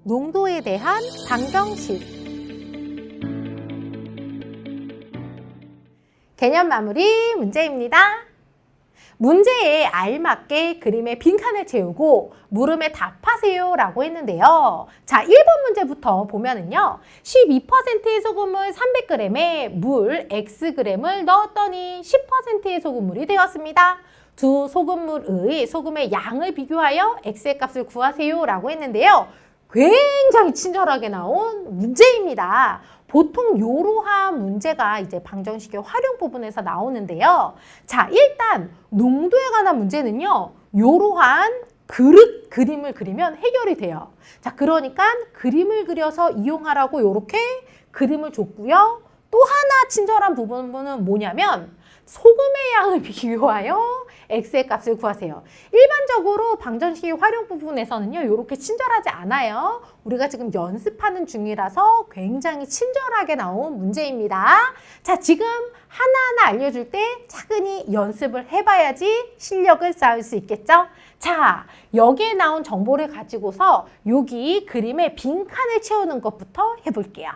농도에 대한 방정식. 개념 마무리 문제입니다. 문제에 알맞게 그림의 빈칸을 채우고 물음에 답하세요 라고 했는데요. 자, 1번 문제부터 보면은요. 12%의 소금을 300g에 물 Xg을 넣었더니 10%의 소금물이 되었습니다. 두 소금물의 소금의 양을 비교하여 X의 값을 구하세요 라고 했는데요. 굉장히 친절하게 나온 문제입니다. 보통 이러한 문제가 이제 방정식의 활용 부분에서 나오는데요. 자, 일단 농도에 관한 문제는요. 이러한 그림을 그리면 해결이 돼요. 자, 그러니까 그림을 그려서 이용하라고 이렇게 그림을 줬고요. 또 하나 친절한 부분은 뭐냐면 소금의 양을 비교하여 X의 값을 구하세요. 일반적으로 방정식의 활용 부분에서는요. 이렇게 친절하지 않아요. 우리가 지금 연습하는 중이라서 굉장히 친절하게 나온 문제입니다. 자, 지금 하나하나 알려줄 때 차근히 연습을 해봐야지 실력을 쌓을 수 있겠죠? 자, 여기에 나온 정보를 가지고서 여기 그림에 빈칸을 채우는 것부터 해볼게요.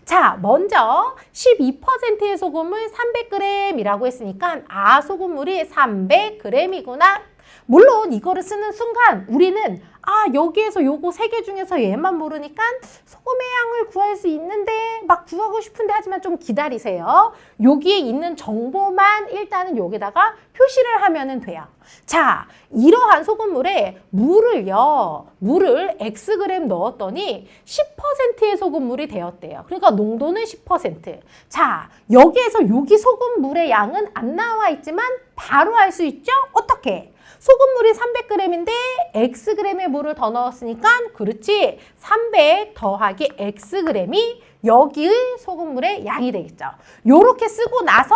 자, 먼저 12%의 소금을 300g이라고 했으니까 소금물이 300g이구나. 물론 이거를 쓰는 순간 우리는 여기에서 요거 세 개 중에서 얘만 모르니까 소금의 양을 구할 수 있는데 막 구하고 싶은데 하지만 좀 기다리세요. 여기에 있는 정보만 일단은 여기다가 표시를 하면 돼요. 자, 이러한 소금물에 물을 Xg 넣었더니 10%의 소금물이 되었대요. 그러니까 농도는 10%. 자, 여기에서 여기 소금물의 양은 안 나와 있지만 바로 알 수 있죠? 어떻게? 소금물이 300g인데 Xg의 물을 더 넣었으니까 그렇지 300 더하기 Xg이 여기의 소금물의 양이 되겠죠. 요렇게 쓰고 나서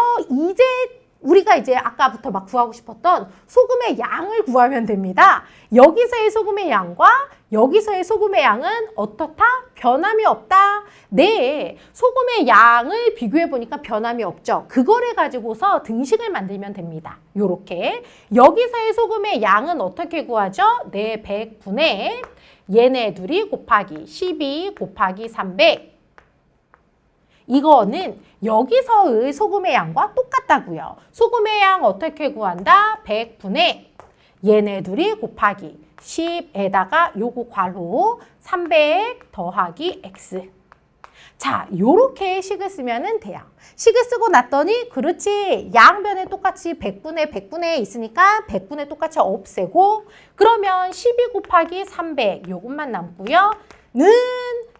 우리가 이제 아까부터 막 구하고 싶었던 소금의 양을 구하면 됩니다. 여기서의 소금의 양과 여기서의 소금의 양은 어떻다? 변함이 없다. 네, 소금의 양을 비교해 보니까 변함이 없죠. 그거를 가지고서 등식을 만들면 됩니다. 요렇게. 여기서의 소금의 양은 어떻게 구하죠? 네, 100분의 얘네 둘이 곱하기 12 곱하기 300. 이거는 여기서의 소금의 양과 똑같다고요. 소금의 양 어떻게 구한다? 100분의 얘네 둘이 곱하기 10에다가 요거 괄호 300 더하기 X. 자, 요렇게 식을 쓰면 돼요. 식을 쓰고 났더니 그렇지 양변에 똑같이 100분의 있으니까 100분의 똑같이 없애고 그러면 12 곱하기 300 요것만 남고요. 는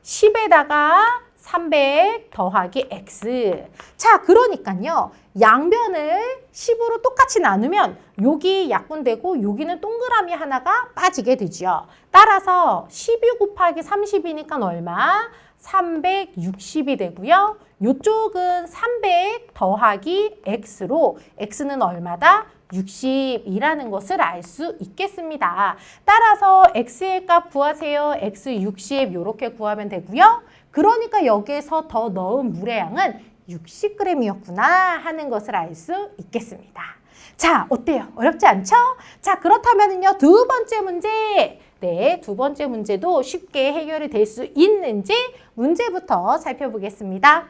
10에다가 300 더하기 X. 자, 그러니까요. 양변을 10으로 똑같이 나누면 여기 약분되고 여기는 동그라미 하나가 빠지게 되죠. 따라서 12 곱하기 30이니까 얼마? 360이 되고요. 이쪽은 300 더하기 X로 X는 얼마다? 60이라는 것을 알 수 있겠습니다. 따라서 X의 값 구하세요. X 60 이렇게 구하면 되고요. 그러니까 여기에서 더 넣은 물의 양은 60g이었구나 하는 것을 알 수 있겠습니다. 자, 어때요? 어렵지 않죠? 자, 그렇다면요. 두 번째 문제. 네, 두 번째 문제도 쉽게 해결이 될 수 있는지 문제부터 살펴보겠습니다.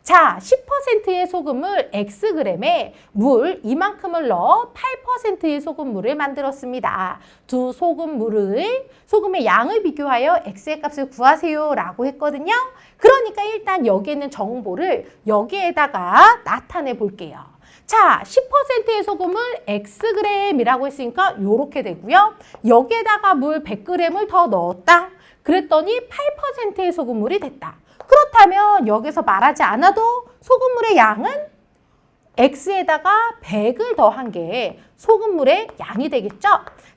자, 10%의 소금을 Xg에 물 이만큼을 넣어 8%의 소금물을 만들었습니다. 두 소금의 양을 비교하여 X의 값을 구하세요 라고 했거든요. 그러니까 일단 여기에 있는 정보를 여기에다가 나타내 볼게요. 자, 10%의 소금을 Xg이라고 했으니까 이렇게 되고요. 여기에다가 물 100g을 더 넣었다. 그랬더니 8%의 소금물이 됐다. 그렇다면 여기서 말하지 않아도 소금물의 양은 X에다가 100을 더한 게 소금물의 양이 되겠죠?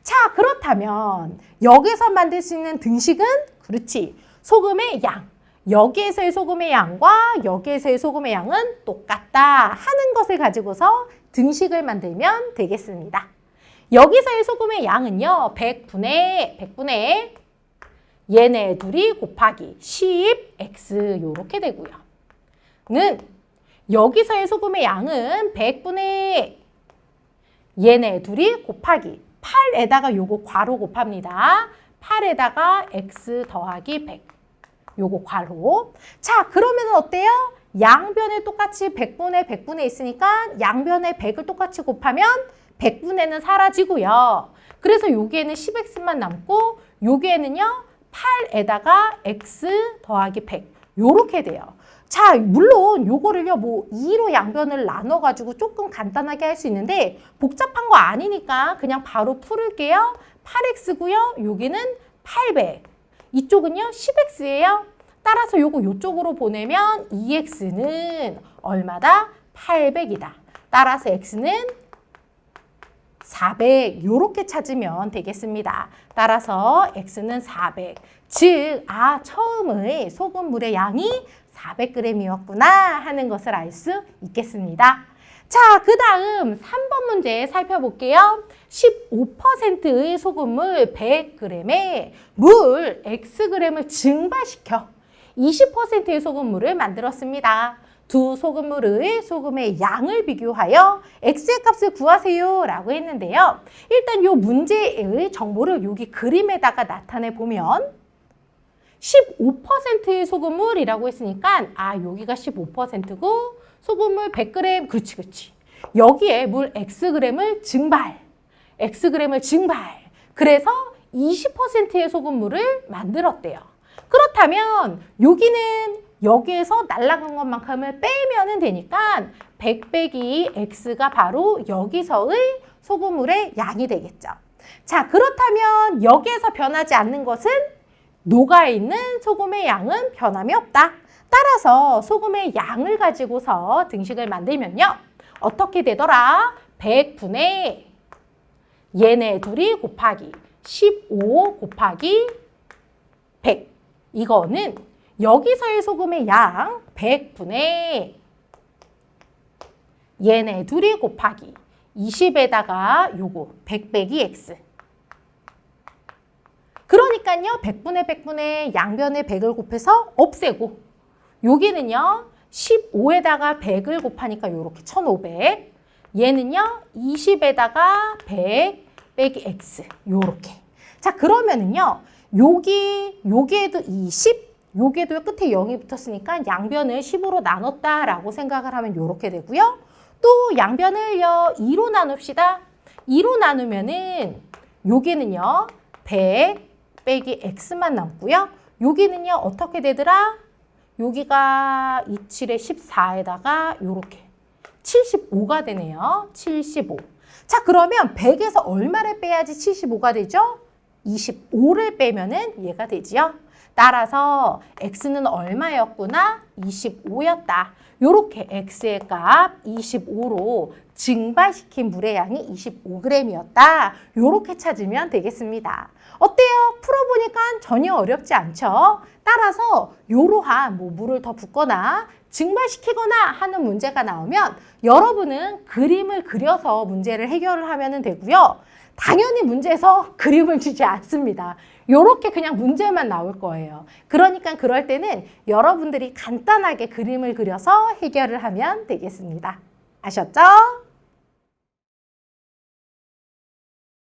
자, 그렇다면 여기서 만들 수 있는 등식은 그렇지. 소금의 양. 여기에서의 소금의 양과 여기에서의 소금의 양은 똑같다 하는 것을 가지고서 등식을 만들면 되겠습니다. 여기서의 소금의 양은요. 100분의 얘네 둘이 곱하기 10x 이렇게 되고요. 는 여기서의 소금의 양은 100분의 얘네 둘이 곱하기 8에다가 요거 괄호 곱합니다. 8에다가 x 더하기 100. 요거 괄호. 자, 그러면 어때요? 양변에 똑같이 100분의 100분의 있으니까 양변에 100을 똑같이 곱하면 100분의는 사라지고요. 그래서 여기에는 10x만 남고 여기에는요 8에다가 x 더하기 100 요렇게 돼요. 자, 물론 요거를요 뭐 2로 양변을 나눠가지고 조금 간단하게 할 수 있는데 복잡한 거 아니니까 그냥 바로 풀을게요. 8x고요. 여기는 800. 이쪽은요 10x예요. 따라서 요거 요쪽으로 보내면 2x는 얼마다? 800이다. 따라서 x는 400 요렇게 찾으면 되겠습니다. 따라서 x는 400. 즉, 처음의 소금물의 양이 400g이었구나 하는 것을 알 수 있겠습니다. 자, 그 다음 3번 문제 살펴볼게요. 15%의 소금물 100g에 물 Xg을 증발시켜 20%의 소금물을 만들었습니다. 두 소금물의 소금의 양을 비교하여 X의 값을 구하세요 라고 했는데요. 일단 이 문제의 정보를 여기 그림에다가 나타내 보면 15%의 소금물이라고 했으니까 여기가 15%고 소금물 100g 그렇지. 여기에 물 Xg을 증발. 그래서 20%의 소금물을 만들었대요. 그렇다면 여기는 여기에서 날아간 것만큼을 빼면 되니까 100 빼기 X가 바로 여기서의 소금물의 양이 되겠죠. 자, 그렇다면 여기에서 변하지 않는 것은 녹아있는 소금의 양은 변함이 없다. 따라서 소금의 양을 가지고서 등식을 만들면요. 어떻게 되더라? 100분의 얘네 둘이 곱하기 15 곱하기 100. 이거는 여기서의 소금의 양 100분의 얘네 둘이 곱하기 20에다가 요거 100 빼기 x. 그러니까요. 100분의 양변에 100을 곱해서 없애고 여기는요. 15에다가 100을 곱하니까 요렇게 1500. 얘는요. 20에다가 100 빼기 x. 요렇게. 자, 그러면은요. 여기에도 20, 여기에도 끝에 0이 붙었으니까 양변을 10으로 나눴다라고 생각을 하면 요렇게 되고요. 또 양변을요. 2로 나눕시다. 2로 나누면은 여기는요. 100 빼기 x만 남고요. 여기는요. 어떻게 되더라? 여기가 27에 14에다가 요렇게 75가 되네요. 75. 자, 그러면 100에서 얼마를 빼야지 75가 되죠? 25를 빼면은 얘가 되지요. 따라서 x는 얼마였구나? 25였다. 요렇게 x의 값 25로 증발시킨 물의 양이 25g이었다. 요렇게 찾으면 되겠습니다. 어때요? 풀어보니까 전혀 어렵지 않죠? 따라서 요러한 물을 더 붓거나 증발시키거나 하는 문제가 나오면 여러분은 그림을 그려서 문제를 해결을 하면 되고요. 당연히 문제에서 그림을 주지 않습니다. 요렇게 그냥 문제만 나올 거예요. 그러니까 그럴 때는 여러분들이 간단하게 그림을 그려서 해결을 하면 되겠습니다. 아셨죠?